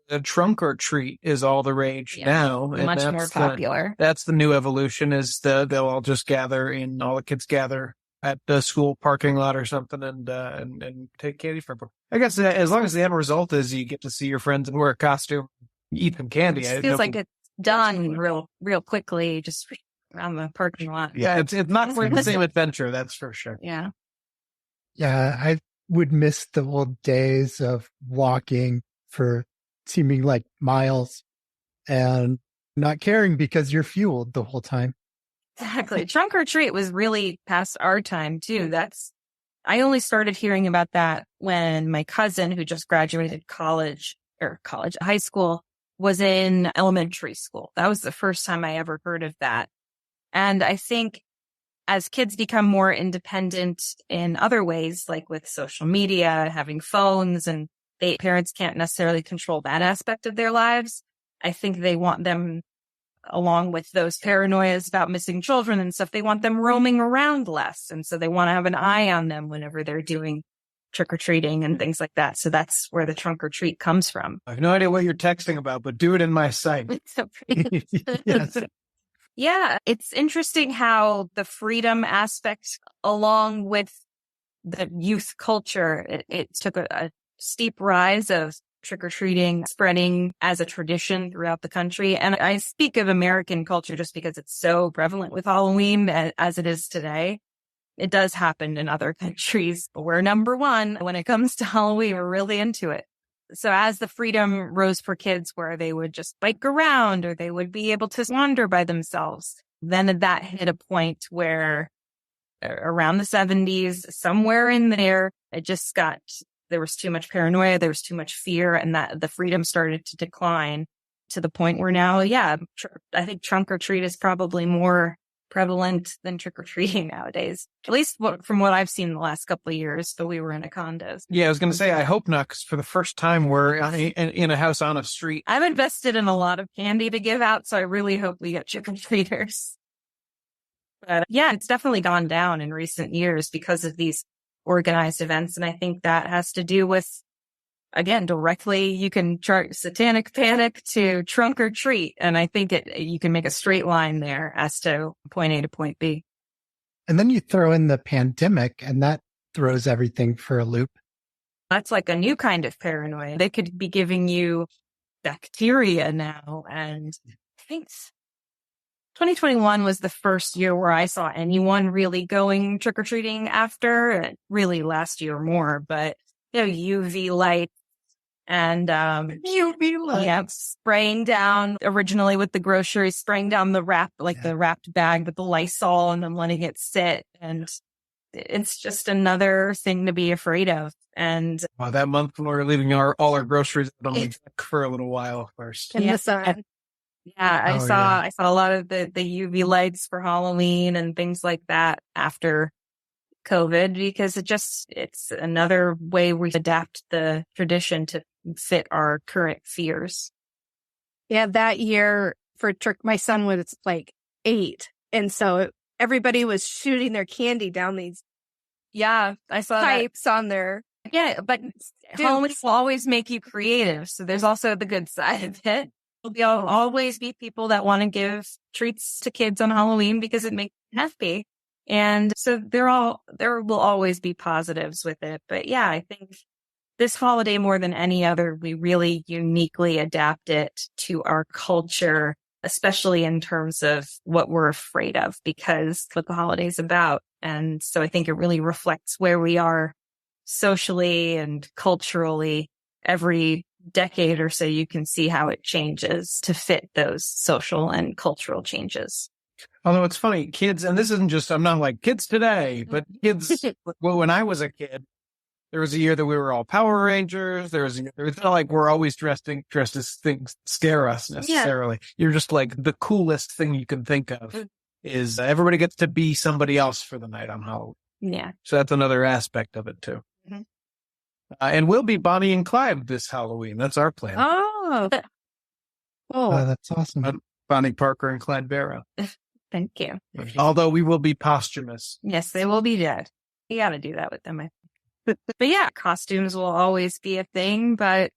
the trunk or treat is all the rage now. And much more popular. That's the new evolution, is they'll all just all the kids gather at the school parking lot or something and take candy from them. I guess as long as the end result is you get to see your friends and wear a costume, eat them candy. It feels like it's done real quickly, just around the parking lot. Yeah, it's not the same adventure, that's for sure. Yeah. Yeah, I would miss the old days of walking for seeming like miles and not caring because you're fueled the whole time. Exactly. Trunk or treat was really past our time too. I only started hearing about that when my cousin, who just graduated high school, was in elementary school. That was the first time I ever heard of that. And I think as kids become more independent in other ways, like with social media, having phones, and parents can't necessarily control that aspect of their lives, I think they want them, along with those paranoias about missing children and stuff, they want them roaming around less. And so they want to have an eye on them whenever they're doing trick-or-treating and things like that. So that's where the trunk or treat comes from. I have no idea what you're texting about, but do it in my sight. Yes. Yeah, it's interesting how the freedom aspect, along with the youth culture, it took a steep rise of trick-or-treating spreading as a tradition throughout the country. And I speak of American culture just because it's so prevalent with Halloween as it is today. It does happen in other countries, but we're number one when it comes to Halloween. We're really into it. So as the freedom rose for kids where they would just bike around or they would be able to wander by themselves, then that hit a point where around the 70s, somewhere in there. There was too much paranoia, there was too much fear, and that the freedom started to decline to the point where now, I think trunk or treat is probably more prevalent than trick or treating nowadays. At least from what I've seen the last couple of years, but we were in a condos. Yeah, I was going to say, I hope not, because for the first time, we're in a house on a street. I've invested in a lot of candy to give out, so I really hope we get trick or treaters. But yeah, it's definitely gone down in recent years because of these organized events. And I think that has to do with, again, directly, you can chart satanic panic to trunk or treat. And I think you can make a straight line there as to point A to point B. And then you throw in the pandemic, and that throws everything for a loop. That's like a new kind of paranoia. They could be giving you bacteria now. And I think 2021 was the first year where I saw anyone really going trick-or-treating after, really last year more, but UV light and UV light. Yeah, spraying down originally with the groceries, spraying down the the wrapped bag with the Lysol and then letting it sit. And it's just another thing to be afraid of. And that month when we were leaving all our groceries on the deck for a little while first. In the sun. Yeah, I saw a lot of the UV lights for Halloween and things like that after COVID, because it's another way we adapt the tradition to fit our current fears. Yeah, that year for my son was like 8. And so everybody was shooting their candy down these I saw pipes on their. Yeah, but Halloween will always make you creative. So there's also the good side of it. There'll always be people that want to give treats to kids on Halloween because it makes them happy. And so there will always be positives with it. But yeah, I think this holiday more than any other, we really uniquely adapt it to our culture, especially in terms of what we're afraid of, because what the holiday's about. And so I think it really reflects where we are socially and culturally. Every decade or so, you can see how it changes to fit those social and cultural changes. Although it's funny, kids, and this isn't just, I'm not like kids today, but kids, well, when I was a kid, there was a year that we were all Power Rangers. It's not like we're always dressed as things scare us necessarily. Yeah. You're just like, the coolest thing you can think of is everybody gets to be somebody else for the night on Halloween. Yeah. So that's another aspect of it too. Mm-hmm. And we'll be Bonnie and Clyde this Halloween. That's our plan. Oh, that's awesome. Bonnie Parker and Clyde Barrow. Thank you. Although we will be posthumous. Yes, they will be dead. You got to do that with them, I think. But yeah, costumes will always be a thing. But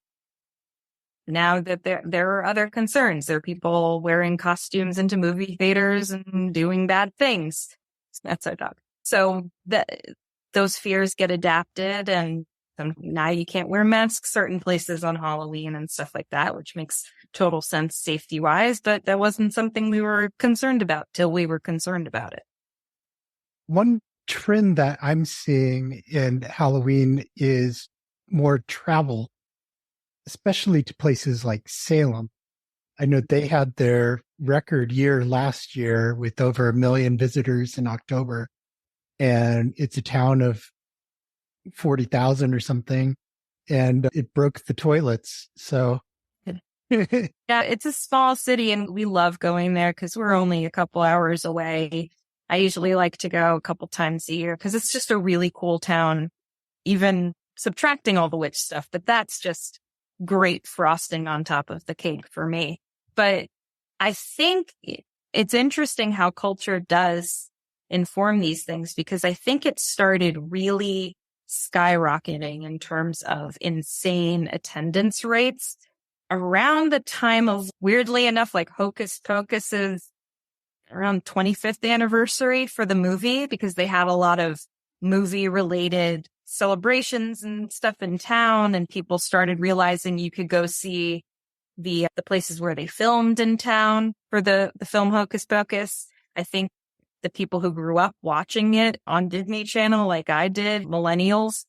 now that there are other concerns, there are people wearing costumes into movie theaters and doing bad things. That's our dog. So those fears get adapted, and now you can't wear masks certain places on Halloween and stuff like that, which makes total sense safety-wise, but that wasn't something we were concerned about till we were concerned about it. One trend that I'm seeing in Halloween is more travel, especially to places like Salem. I know they had their record year last year with over 1 million visitors in October, and it's a town of 40,000 or something, and it broke the toilets. So yeah, it's a small city and we love going there because we're only a couple hours away. I usually like to go a couple times a year because it's just a really cool town, even subtracting all the witch stuff. But that's just great frosting on top of the cake for me. But I think it's interesting how culture does inform these things, because I think it started really skyrocketing in terms of insane attendance rates around the time of, weirdly enough, like Hocus Pocus's around 25th anniversary for the movie, because they had a lot of movie related celebrations and stuff in town, and people started realizing you could go see the places where they filmed in town for the film Hocus Pocus. I think the people who grew up watching it on Disney Channel, like I did, millennials,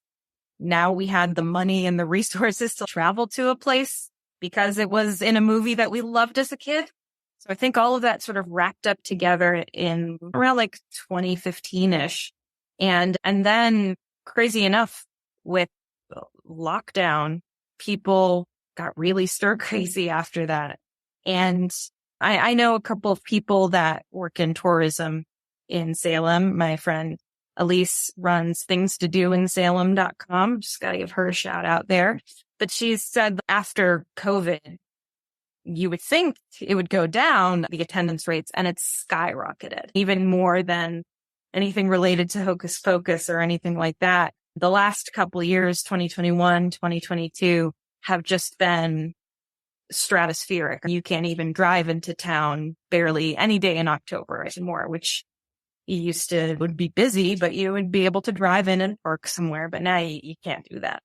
now we had the money and the resources to travel to a place because it was in a movie that we loved as a kid. So I think all of that sort of wrapped up together in around like 2015-ish. And then crazy enough with lockdown, people got really stir crazy after that. And I know a couple of people that work in tourism in Salem. My friend Elise runs thingstodoinsalem.com. Just got to give her a shout out there. But she said after COVID, you would think it would go down, the attendance rates, and it's skyrocketed even more than anything related to Hocus Pocus or anything like that. The last couple of years, 2021, 2022, have just been stratospheric. You can't even drive into town barely any day in October anymore, which you used to would be busy, but you would be able to drive in and park somewhere. But now you can't do that.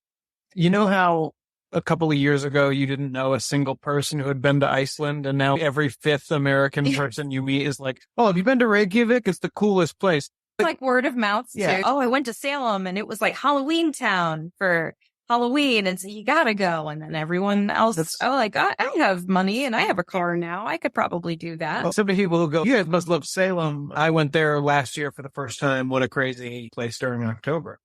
You know how a couple of years ago you didn't know a single person who had been to Iceland, and now every fifth American person you meet is like, oh, have you been to Reykjavik? It's the coolest place. Like word of mouth too. Oh, I went to Salem and it was like Halloween town for Halloween, and so you gotta go. And then everyone else, I have money and I have a car now. I could probably do that. Well, so many people who go, you guys must love Salem. I went there last year for the first time. What a crazy place during October.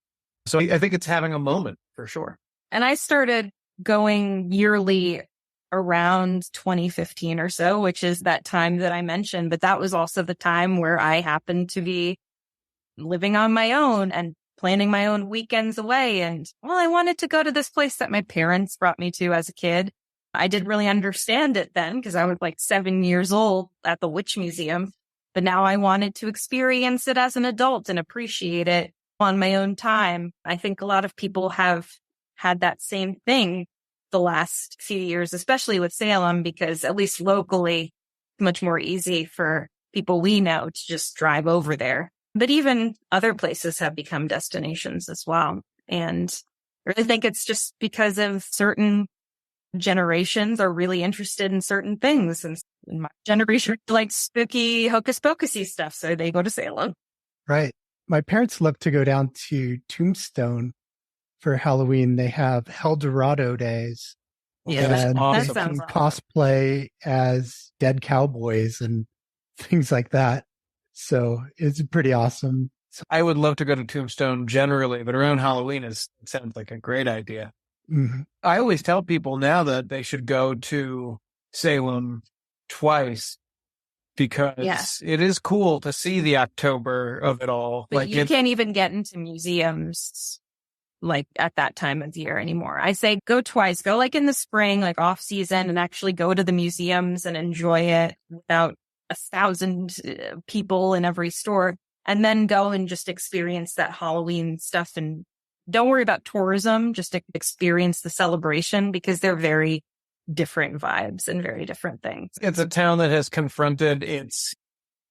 So I think it's having a moment for sure. And I started going yearly around 2015 or so, which is that time that I mentioned. But that was also the time where I happened to be living on my own and planning my own weekends away. And I wanted to go to this place that my parents brought me to as a kid. I didn't really understand it then because I was like 7 years old at the Witch Museum. But now I wanted to experience it as an adult and appreciate it on my own time. I think a lot of people have had that same thing the last few years, especially with Salem, because at least locally, it's much more easy for people we know to just drive over there. But even other places have become destinations as well. And I really think it's just because of certain generations are really interested in certain things. And my generation likes spooky, hocus pocusy stuff, so they go to Salem. Right. My parents love to go down to Tombstone for Halloween. They have El Dorado days. Yeah, that's awesome. They can cosplay as dead cowboys and things like that. So it's pretty awesome. I would love to go to Tombstone generally, but around Halloween sounds like a great idea. Mm-hmm. I always tell people now that they should go to Salem twice because it is cool to see the October of it all. But you can't even get into museums like at that time of the year anymore. I say go twice. Go like in the spring, like off season, and actually go to the museums and enjoy it without 1,000 people in every store, and then go and just experience that Halloween stuff. And don't worry about tourism, just experience the celebration because they're very different vibes and very different things. It's a town that has confronted its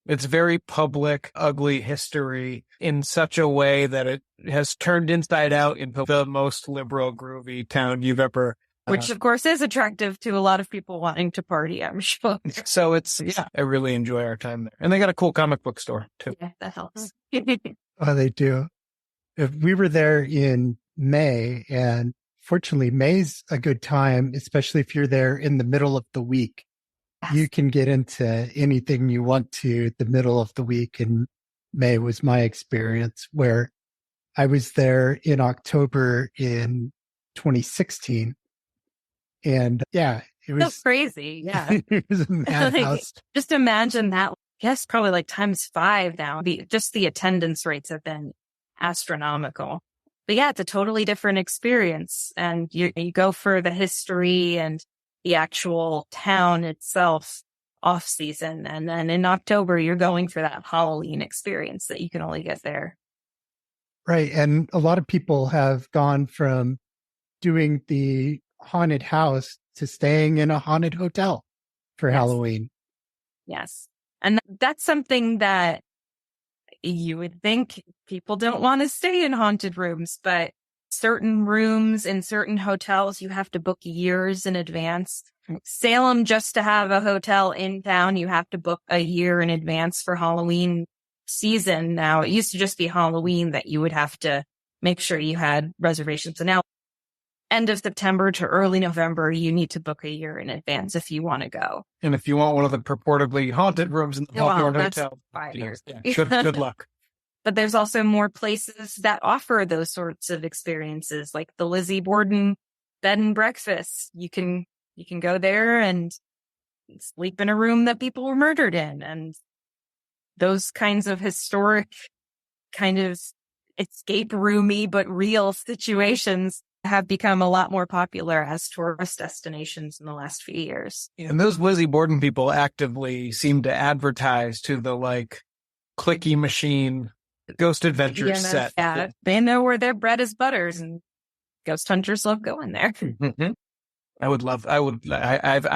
very public, ugly history in such a way that it has turned inside out into the most liberal, groovy town you've ever. Which, of course, is attractive to a lot of people wanting to party, I'm sure. So I really enjoy our time there. And they got a cool comic book store, too. Yeah, that helps. Oh, they do. If we were there in May, and fortunately, May's a good time, especially if you're there in the middle of the week. Yes. You can get into anything you want to the middle of the week. And May was my experience, where I was there in October in 2016. And it was so crazy. Yeah. It was a madhouse. Just imagine that. Yes, probably like times 5 now. Just the attendance rates have been astronomical. But it's a totally different experience. And you go for the history and the actual town itself off season. And then in October, you're going for that Halloween experience that you can only get there. Right. And a lot of people have gone from doing the haunted house to staying in a haunted hotel for Halloween. Yes. And that's something that you would think people don't want to stay in haunted rooms, but certain rooms in certain hotels, you have to book years in advance. Salem, just to have a hotel in town, you have to book a year in advance for Halloween season. Now, it used to just be Halloween that you would have to make sure you had reservations. So now, end of September to early November, you need to book a year in advance if you want to go. And if you want one of the purportedly haunted rooms in the popular hotel, 5 years. Good luck. But there's also more places that offer those sorts of experiences, like the Lizzie Borden bed and breakfast. You can go there and sleep in a room that people were murdered in, and those kinds of historic kind of escape roomy but real situations have become a lot more popular as tourist destinations in the last few years. And those Lizzie Borden people actively seem to advertise to the like clicky machine Ghost Adventures set. Yeah, they know where their bread is butters, and ghost hunters love going there. I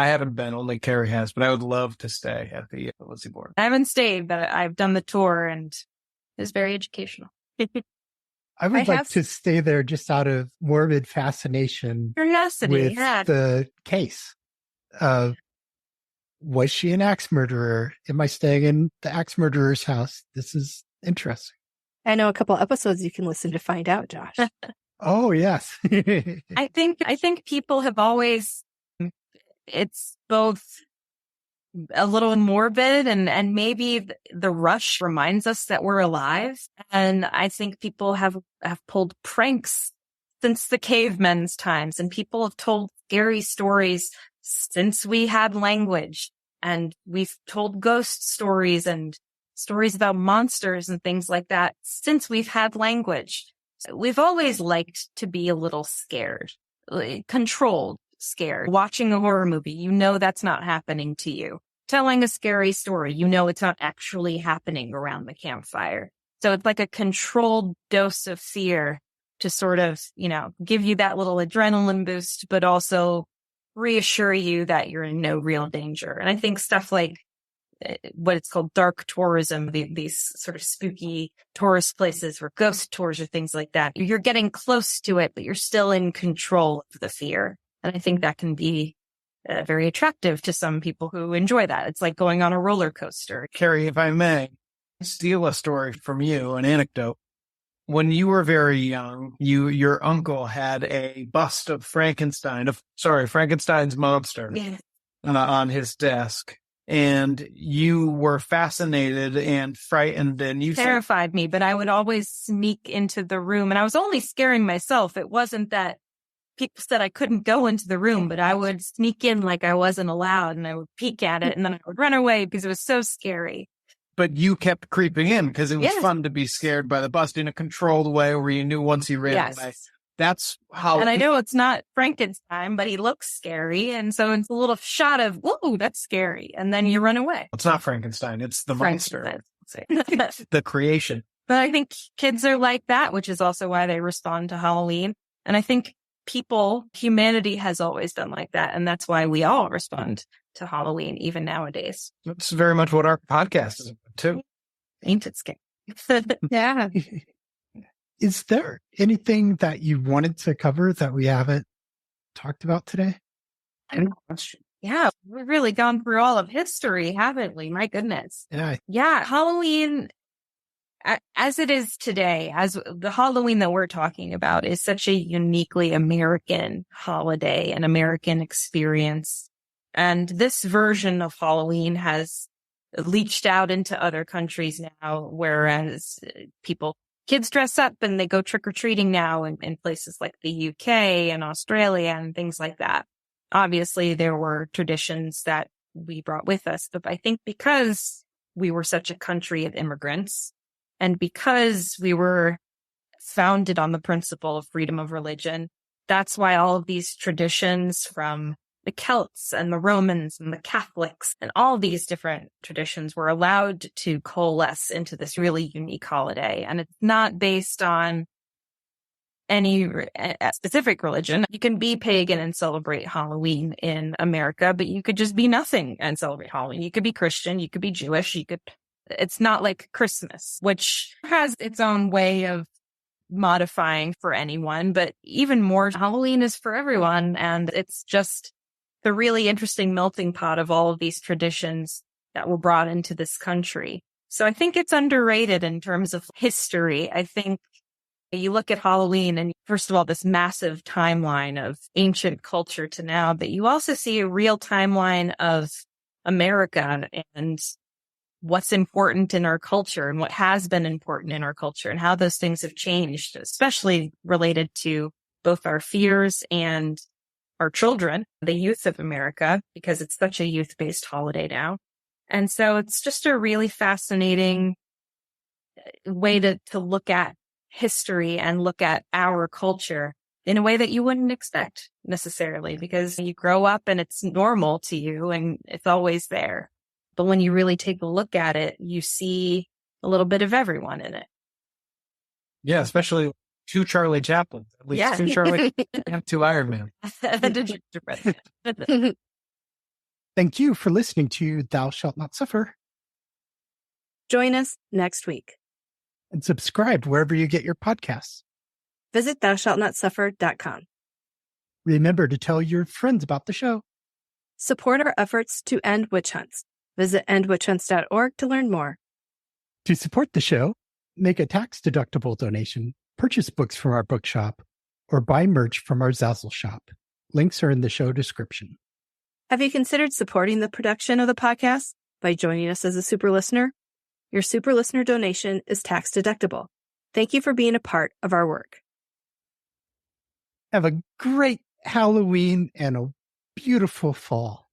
haven't been, only Carrie has, but I would love to stay at the Lizzie Borden. I haven't stayed, but I've done the tour, and it's very educational. I would like to stay there just out of morbid fascination. Curiosity, with the case. Was she an axe murderer? Am I staying in the axe murderer's house? This is interesting. I know a couple episodes you can listen to find out, Josh. Oh, yes. I think people have always, it's both a little morbid and maybe the rush reminds us that we're alive. And I think people have pulled pranks since the cavemen's times, and people have told scary stories since we had language, and we've told ghost stories and stories about monsters and things like that since we've had language. We've always liked to be a little scared, controlled, scared. Watching a horror movie, you know that's not happening to you. Telling a scary story, you know it's not actually happening around the campfire. So it's like a controlled dose of fear to sort of, give you that little adrenaline boost, but also reassure you that you're in no real danger. And I think stuff like what it's called dark tourism, these sort of spooky tourist places or ghost tours or things like that, you're getting close to it, but you're still in control of the fear. And I think that can be very attractive to some people who enjoy that. It's like going on a roller coaster. Carrie, if I may steal a story from you, an anecdote. When you were very young, your uncle had a bust of Frankenstein's monster on his desk. And you were fascinated and frightened, and you terrified me, but I would always sneak into the room, and I was only scaring myself. It wasn't that people said I couldn't go into the room, but I would sneak in like I wasn't allowed, and I would peek at it, and then I would run away because it was so scary. But you kept creeping in because it was fun to be scared by the bust in a controlled way where you knew once he ran away. That's how. And I know it's not Frankenstein, but he looks scary. And so it's a little shot of, whoa, that's scary. And then you run away. It's not Frankenstein. It's the monster. The creation. But I think kids are like that, which is also why they respond to Halloween. And I think humanity has always been like that. And that's why we all respond to Halloween, even nowadays. That's very much what our podcast is about, too. Ain't it scary? Yeah. Is there anything that you wanted to cover that we haven't talked about today? Yeah, we've really gone through all of history, haven't we? My goodness. Yeah, Halloween, as it is today, as the Halloween that we're talking about, is such a uniquely American holiday, an American experience. And this version of Halloween has leached out into other countries now, whereas kids dress up and they go trick-or-treating now in places like the UK and Australia and things like that. Obviously, there were traditions that we brought with us, but I think because we were such a country of immigrants and because we were founded on the principle of freedom of religion, that's why all of these traditions from the Celts and the Romans and the Catholics and all these different traditions were allowed to coalesce into this really unique holiday. And it's not based on any specific religion. You can be pagan and celebrate Halloween in America, but you could just be nothing and celebrate Halloween. You could be Christian, you could be Jewish, it's not like Christmas, which has its own way of modifying for anyone, but even more, Halloween is for everyone. And it's just the really interesting melting pot of all of these traditions that were brought into this country. So I think it's underrated in terms of history. I think you look at Halloween and first of all, this massive timeline of ancient culture to now, but you also see a real timeline of America and what's important in our culture and what has been important in our culture and how those things have changed, especially related to both our fears and our children, the youth of America, because it's such a youth-based holiday now. And so it's just a really fascinating way to look at history and look at our culture in a way that you wouldn't expect necessarily, because you grow up and it's normal to you and it's always there. But when you really take a look at it, you see a little bit of everyone in it. Yeah, especially 2 Charlie Chaplins. At least 2 Charlie and 2 Iron Man. Thank you for listening to Thou Shalt Not Suffer. Join us next week. And subscribe wherever you get your podcasts. Visit thoushallnotsuffer.com. Remember to tell your friends about the show. Support our efforts to end witch hunts. Visit endwitchhunts.org to learn more. To support the show, make a tax-deductible donation, purchase books from our bookshop, or buy merch from our Zazzle shop. Links are in the show description. Have you considered supporting the production of the podcast by joining us as a super listener? Your super listener donation is tax deductible. Thank you for being a part of our work. Have a great Halloween and a beautiful fall.